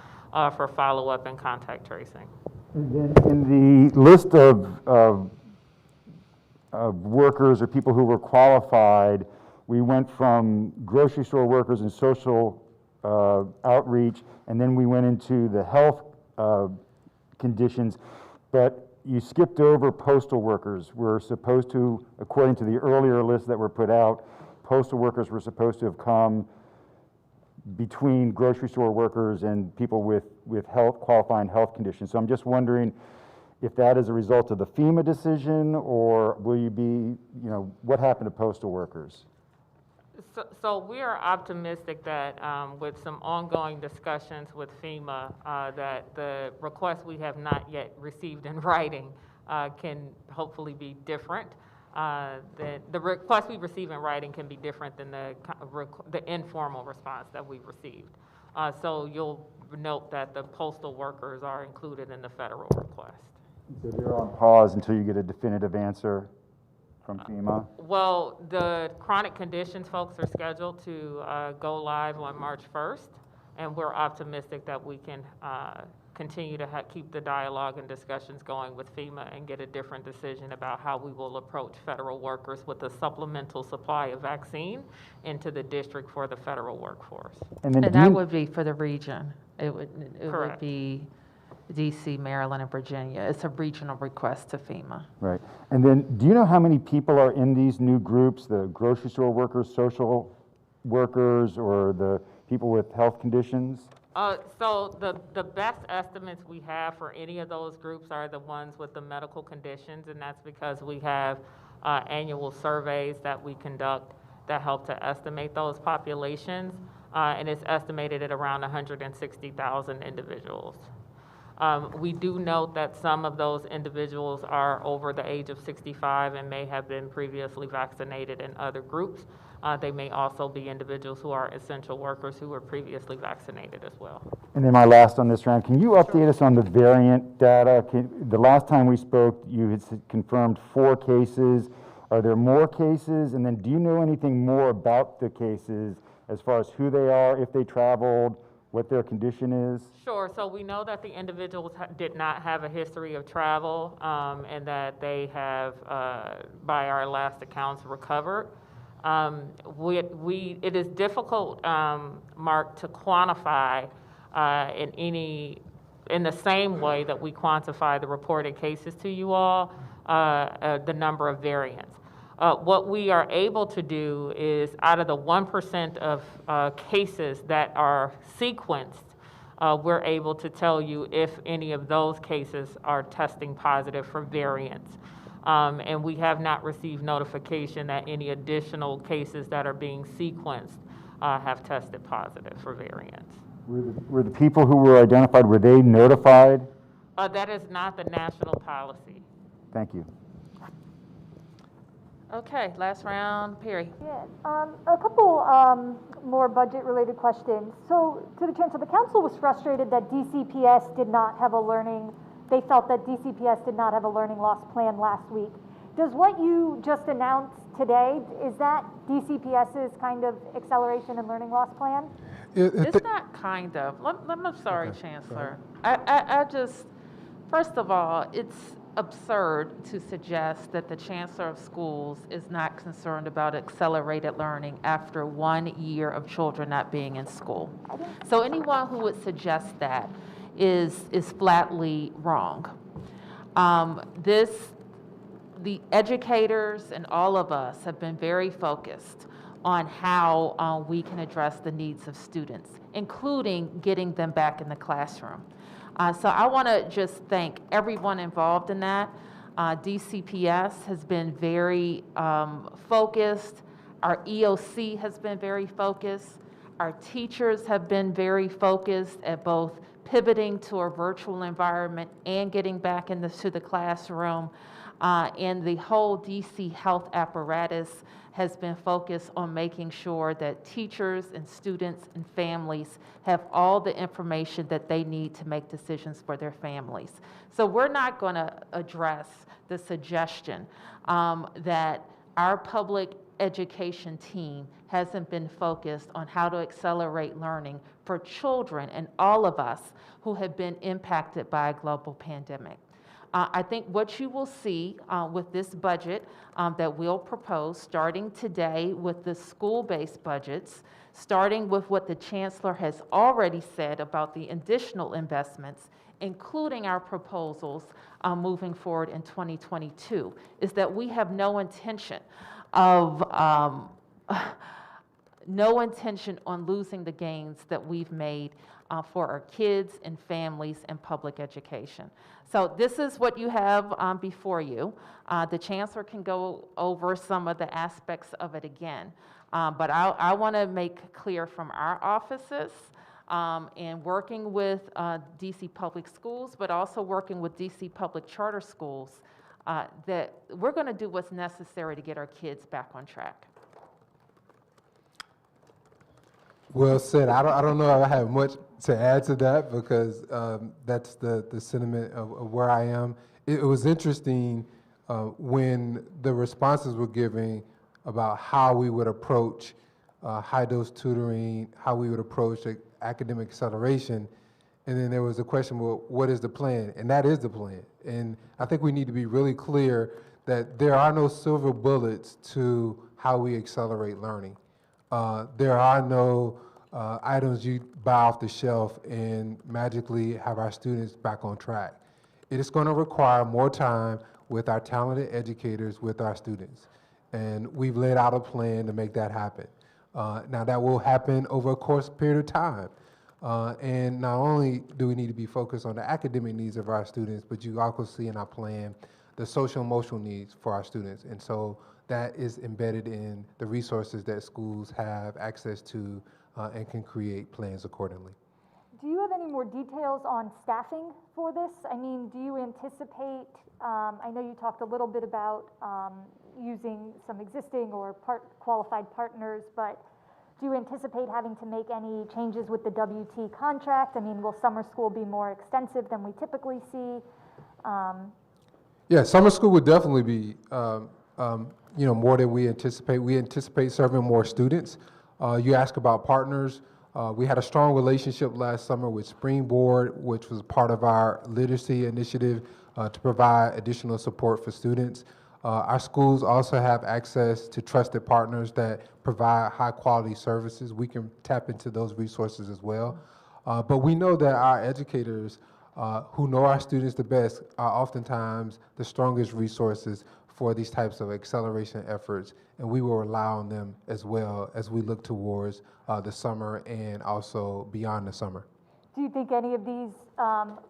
for follow-up and contact tracing. And then in the list of workers or people who were qualified, we went from grocery store workers and social outreach, and then we went into the health conditions, but you skipped over postal workers. We're supposed to, according to the earlier list that were put out, postal workers were supposed to have come between grocery store workers and people with health, qualifying health conditions. So I'm just wondering if that is a result of the FEMA decision, or will you be, what happened to postal workers? So we are optimistic that with some ongoing discussions with FEMA, that the request we have not yet received in writing can hopefully be different. The request we receive in writing can be different than the informal response that we've received. So you'll note that the postal workers are included in the federal request. So they're on pause until you get a definitive answer from FEMA? Well, the chronic conditions folks are scheduled to go live on March 1st, and we're optimistic that we can continue to keep the dialogue and discussions going with FEMA and get a different decision about how we will approach federal workers with a supplemental supply of vaccine into the district for the federal workforce. And then And that would be for the region. It would Correct. be DC, Maryland, and Virginia. It's a regional request to FEMA. Right. And then do you know how many people are in these new groups, the grocery store workers, social workers, or the people with health conditions? So the best estimates we have for any of those groups are the ones with the medical conditions, and that's because we have annual surveys that we conduct that help to estimate those populations, and it's estimated at around 160,000 individuals. We do note that some of those individuals are over the age of 65 and may have been previously vaccinated in other groups. They may also be individuals who are essential workers who were previously vaccinated as well. And then my last on this round, can you update us on the variant data? The last time we spoke, you had confirmed 4 cases. Are there more cases? And then do you know anything more about the cases as far as who they are, if they traveled, what their condition is? Sure. So we know that the individuals did not have a history of travel and that they have, by our last accounts, recovered. It is difficult, Mark, to quantify in the same way that we quantify the reported cases to you all, the number of variants. What we are able to do is, out of the 1% of cases that are sequenced, we're able to tell you if any of those cases are testing positive for variants. And we have not received notification that any additional cases that are being sequenced have tested positive for variants. Were the people who were identified, were they notified? That is not the national policy. Thank you. Okay, last round, Perry. Yeah, a couple more budget-related questions. So, to the Chancellor, the council was frustrated that DCPS did not have a learning. They felt that DCPS did not have a learning loss plan last week. Does what you just announced today, is that DCPS's kind of acceleration and learning loss plan? It's not kind of. I'm sorry, Okay, Chancellor. I just, first of all, it's absurd to suggest that the Chancellor of Schools is not concerned about accelerated learning after 1 year of children not being in school. So anyone who would suggest that is flatly wrong. The educators and all of us have been very focused on how we can address the needs of students, including getting them back in the classroom. So I want to just thank everyone involved in that. DCPS has been very focused. Our EOC has been very focused. Our teachers have been very focused at both pivoting to a virtual environment and getting back into the classroom. And the whole DC health apparatus has been focused on making sure that teachers and students and families have all the information that they need to make decisions for their families. So we're not going to address the suggestion that our public education team hasn't been focused on how to accelerate learning for children and all of us who have been impacted by a global pandemic. I think what you will see with this budget that we'll propose, starting today with the school-based budgets, starting with what the Chancellor has already said about the additional investments, including our proposals moving forward in 2022, is that we have no intention of on losing the gains that we've made for our kids and families and public education. So this is what you have before you. The Chancellor can go over some of the aspects of it again. But I want to make clear from our offices and working with DC Public Schools, but also working with DC Public Charter Schools, that we're going to do what's necessary to get our kids back on track. Well said. I don't know if I have much to add to that because that's the sentiment of where I am. It was interesting when the responses were given about how we would approach high-dose tutoring, how we would approach academic acceleration, and then there was a question, well, what is the plan? And that is the plan. And I think we need to be really clear that there are no silver bullets to how we accelerate learning. There are no items you buy off the shelf and magically have our students back on track. It is going to require more time with our talented educators, with our students. And we've laid out a plan to make that happen. Now that will happen over a course period of time. And not only do we need to be focused on the academic needs of our students, but you also see in our plan the social emotional needs for our students. And so that is embedded in the resources that schools have access to and can create plans accordingly. Do you have any more details on staffing for this? I mean, do you anticipate, I know you talked a little bit about using some existing or qualified partners, but do you anticipate having to make any changes with the WT contract? I mean, will summer school be more extensive than we typically see? Yeah, summer school would definitely be more than we anticipate. We anticipate serving more students. You ask about partners. We had a strong relationship last summer with Springboard, which was part of our literacy initiative to provide additional support for students. Our schools also have access to trusted partners that provide high quality services. We can tap into those resources as well. But we know that our educators who know our students the best are oftentimes the strongest resources for these types of acceleration efforts, and we will rely on them as well as we look towards the summer and also beyond the summer. Do you think any of these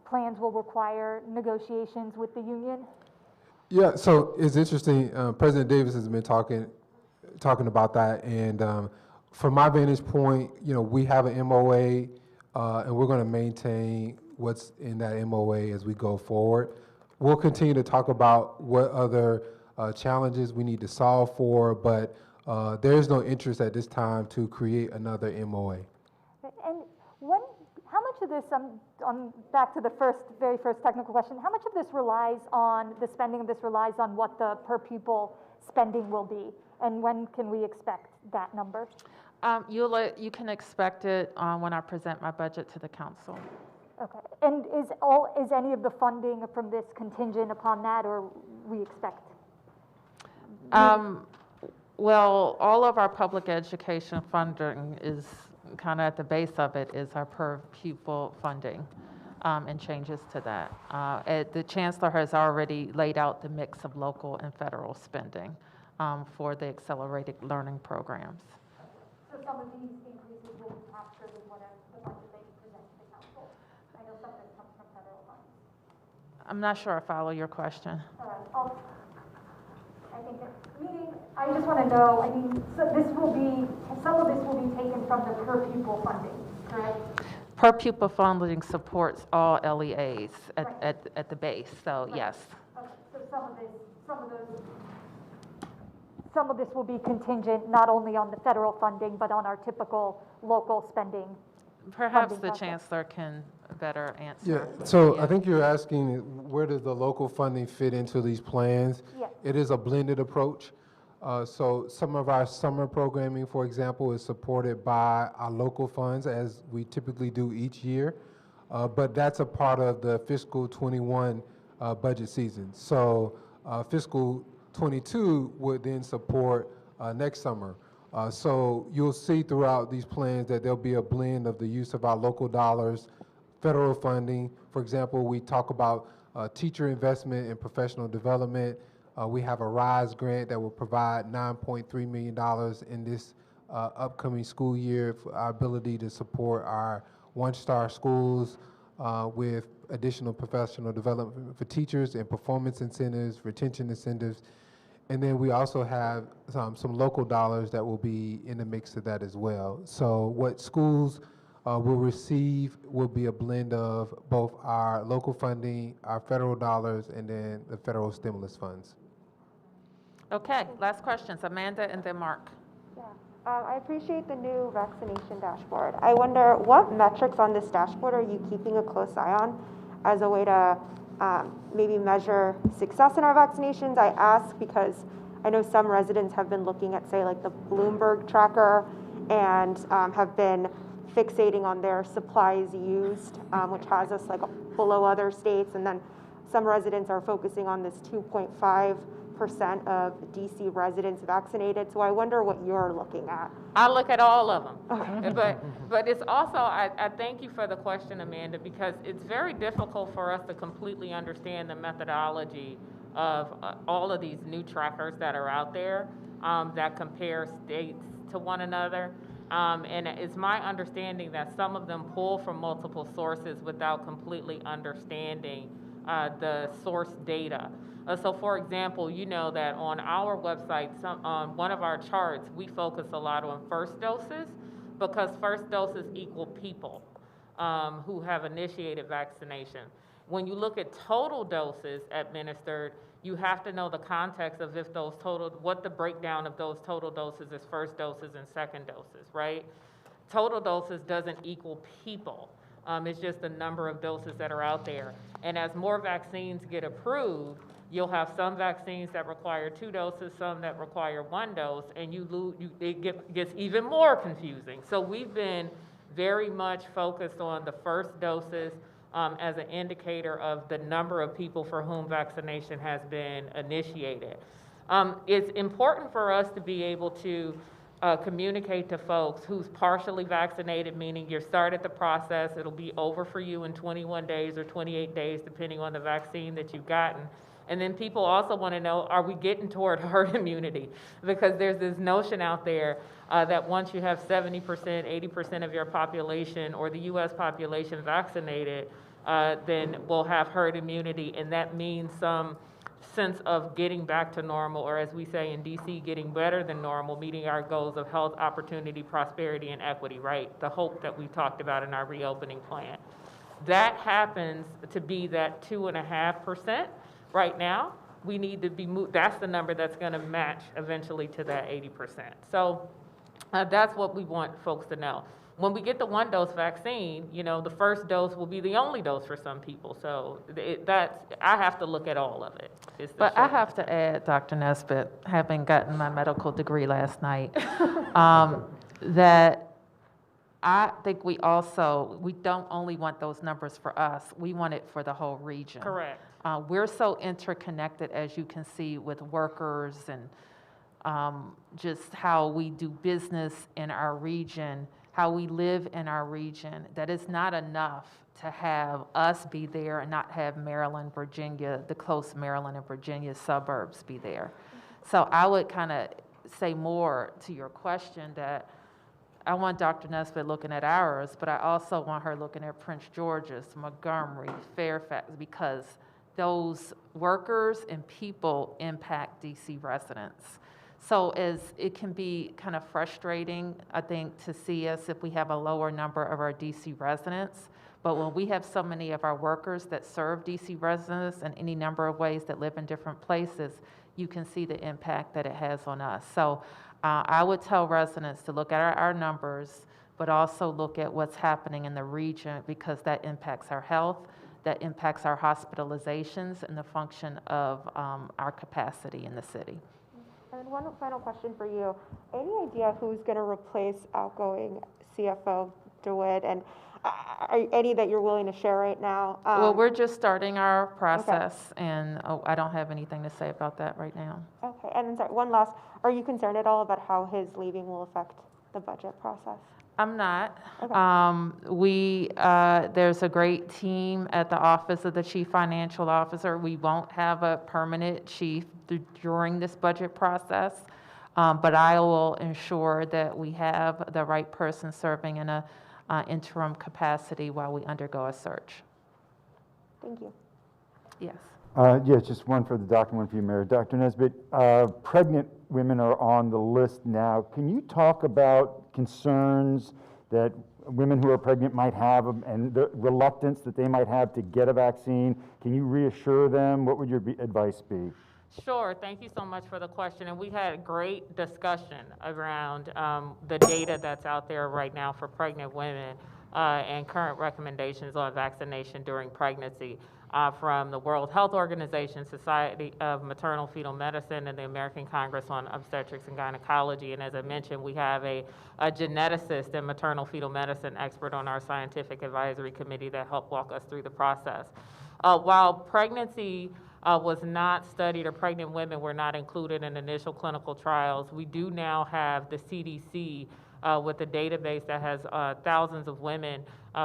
plans will require negotiations with the union? Yeah, so it's interesting. President Davis has been talking about that, and from my vantage point, we have an MOA, and we're going to maintain what's in that MOA as we go forward. We'll continue to talk about what other challenges we need to solve for, but there is no interest at this time to create another MOA. And how much of this, back to the very first technical question, how much of this relies on, the spending of this relies on what the per pupil spending will be? And when can we expect that number? You can expect it when I present my budget to the council. Okay. And is any of the funding from this contingent upon that, or we expect? Well, all of our public education funding is kind of at the base of it is our per pupil funding and changes to that. The Chancellor has already laid out the mix of local and federal spending for the accelerated learning programs. So some of these increases will be captured in whatever the budget that you present to the council. I know some of this comes from federal funds. I'm not sure I follow your question. All right. I think I just want to know, I mean, so some of this will be taken from the per pupil funding, correct? Per pupil funding supports all LEAs at the base, so yes. Okay, so some of this will be contingent not only on the federal funding, but on our typical local spending. Perhaps Funding the process. Chancellor can better Yeah, answer. so I Yeah. think you're asking where does the local funding fit into these plans? Yeah. It is a blended approach. So some of our summer programming, for example, is supported by our local funds as we typically do each year. But that's a part of the fiscal 21 budget season. So fiscal 22 would then support next summer. So you'll see throughout these plans that there'll be a blend of the use of our local dollars, federal funding. For example, we talk about teacher investment in professional development. We have a RISE grant that will provide $9.3 million in this upcoming school year for our ability to support our one-star schools with additional professional development for teachers and performance incentives, retention incentives. And then we also have some local dollars that will be in the mix of that as well. So what schools will receive will be a blend of both our local funding, our federal dollars, and then the federal stimulus funds. Okay, last questions. Amanda and then Mark. Yeah, I appreciate the new vaccination dashboard. I wonder what metrics on this dashboard are you keeping a close eye on as a way to maybe measure success in our vaccinations? I ask because I know some residents have been looking at, say, like the Bloomberg tracker and have been fixating on their supplies used, which has us like below other states. And then some residents are focusing on this 2.5% of DC residents vaccinated. So I wonder what you're looking at. I look at all of them. But it's also, I thank you for the question, Amanda, because it's very difficult for us to completely understand the methodology of all of these new trackers that are out there that compare states to one another. And it's my understanding that some of them pull from multiple sources without completely understanding the source data. So for example, you know that on our website, on one of our charts, we focus a lot on first doses because first doses equal people who have initiated vaccination. When you look at total doses administered, you have to know the context of if those total, what the breakdown of those total doses is first doses and second doses, right? Total doses doesn't equal people. It's just the number of doses that are out there. And as more vaccines get approved, you'll have some vaccines that require 2 doses, some that require 1 dose, and it gets even more confusing. So we've been very much focused on the first doses as an indicator of the number of people for whom vaccination has been initiated. It's important for us to be able to communicate to folks who's partially vaccinated, meaning you're started the process, it'll be over for you in 21 days or 28 days, depending on the vaccine that you've gotten. And then people also want to know, are we getting toward herd immunity? Because there's this notion out there that once you have 70%, 80% of your population or the US population vaccinated, then we'll have herd immunity. And that means some sense of getting back to normal, or as we say in DC, getting better than normal, meeting our goals of health, opportunity, prosperity, and equity, right? The hope that we talked about in our reopening plan. That happens to be that 2.5%. Right now, we need to be moved. That's the number that's going to match eventually to that 80%. So that's what we want folks to know. When we get the 1-dose vaccine, you know, the first dose will be the only dose for some people. So I have to look at all of it. But I have to add, Dr. Nesbitt, having gotten my medical degree last night, that I think we don't only want those numbers for us, we want it for the whole region. Correct. We're so interconnected, as you can see, with workers and just how we do business in our region, how we live in our region, that it's not enough to have us be there and not have Maryland, Virginia, the close Maryland and Virginia suburbs be there. So I would kind of say more to your question that I want Dr. Nesbitt looking at ours, but I also want her looking at Prince George's, Montgomery, Fairfax, because those workers and people impact DC residents. So it can be kind of frustrating, I think, to see us if we have a lower number of our DC residents, But when we have so many of our workers that serve DC residents in any number of ways that live in different places, you can see the impact that it has on us. So I would tell residents to look at our numbers, but also look at what's happening in the region, because that impacts our health, that impacts our hospitalizations and the function of our capacity in the city. And one final question for you. Any idea who's going to replace outgoing CFO DeWitt, and any that you're willing to share right now? Well, we're just starting our process, and I don't have anything to say about that right now. Okay, and then sorry, one last, are you concerned at all about how his leaving will affect the budget process? I'm not. Okay. There's a great team at the Office of the Chief Financial Officer. We won't have a permanent chief during this budget process, but I will ensure that we have the right person serving in a interim capacity while we undergo a search. Thank you. Yes. Yeah, just one for the doctor, one for you, Mayor. Dr. Nesbitt, pregnant women are on the list now. Can you talk about concerns that women who are pregnant might have and the reluctance that they might have to get a vaccine? Can you reassure them? What would your advice be? Sure, thank you so much for the question. And we had a great discussion around the data that's out there right now for pregnant women and current recommendations on vaccination during pregnancy from the World Health Organization, Society of Maternal Fetal Medicine, and the American Congress on Obstetrics and Gynecology. And as I mentioned, we have a geneticist and maternal fetal medicine expert on our scientific advisory committee that helped walk us through the process. While pregnancy was not studied, or pregnant women were not included in initial clinical trials, we do now have the CDC with a database that has thousands of women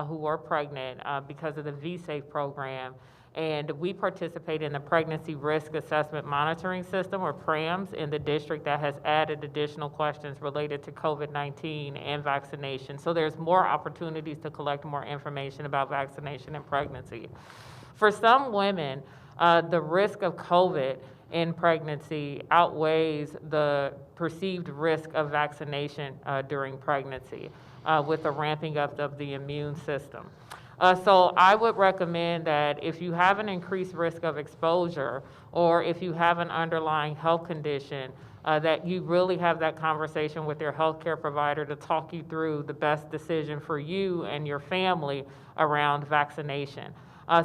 who were pregnant because of the VSAFE program. And we participate in the Pregnancy Risk Assessment Monitoring System, or PRAMS, in the district that has added additional questions related to COVID-19 and vaccination. So there's more opportunities to collect more information about vaccination and pregnancy. For some women, the risk of COVID in pregnancy outweighs the perceived risk of vaccination during pregnancy with the ramping up of the immune system. So I would recommend that if you have an increased risk of exposure, or if you have an underlying health condition, that you really have that conversation with your healthcare provider to talk you through the best decision for you and your family around vaccination.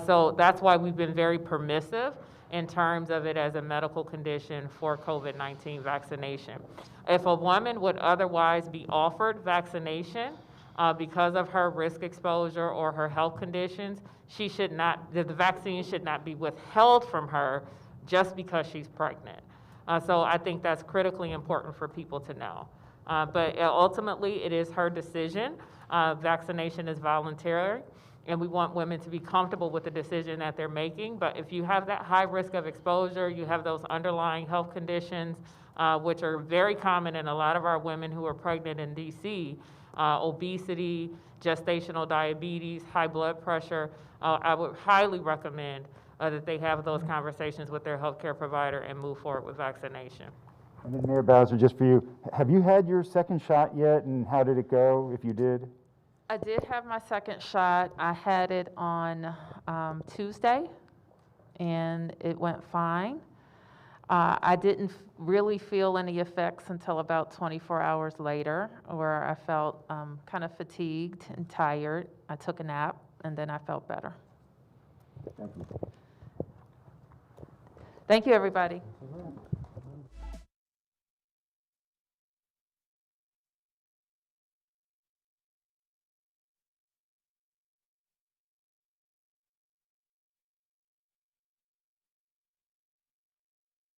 So that's why we've been very permissive in terms of it as a medical condition for COVID-19 vaccination. If a woman would otherwise be offered vaccination because of her risk exposure or her health conditions, the vaccine should not be withheld from her just because she's pregnant. So I think that's critically important for people to know. But ultimately, it is her decision. Vaccination is voluntary, and we want women to be comfortable with the decision that they're making. But if you have that high risk of exposure, you have those underlying health conditions, which are very common in a lot of our women who are pregnant in DC, obesity, gestational diabetes, high blood pressure, I would highly recommend that they have those conversations with their healthcare provider and move forward with vaccination. And then Mayor Bowser, just for you, have you had your second shot yet, and how did it go, if you did? I did have my second shot. I had it on Tuesday, and it went fine. I didn't really feel any effects until about 24 hours later, where I felt kind of fatigued and tired. I took a nap, and then I felt better. Thank you. Thank you, everybody.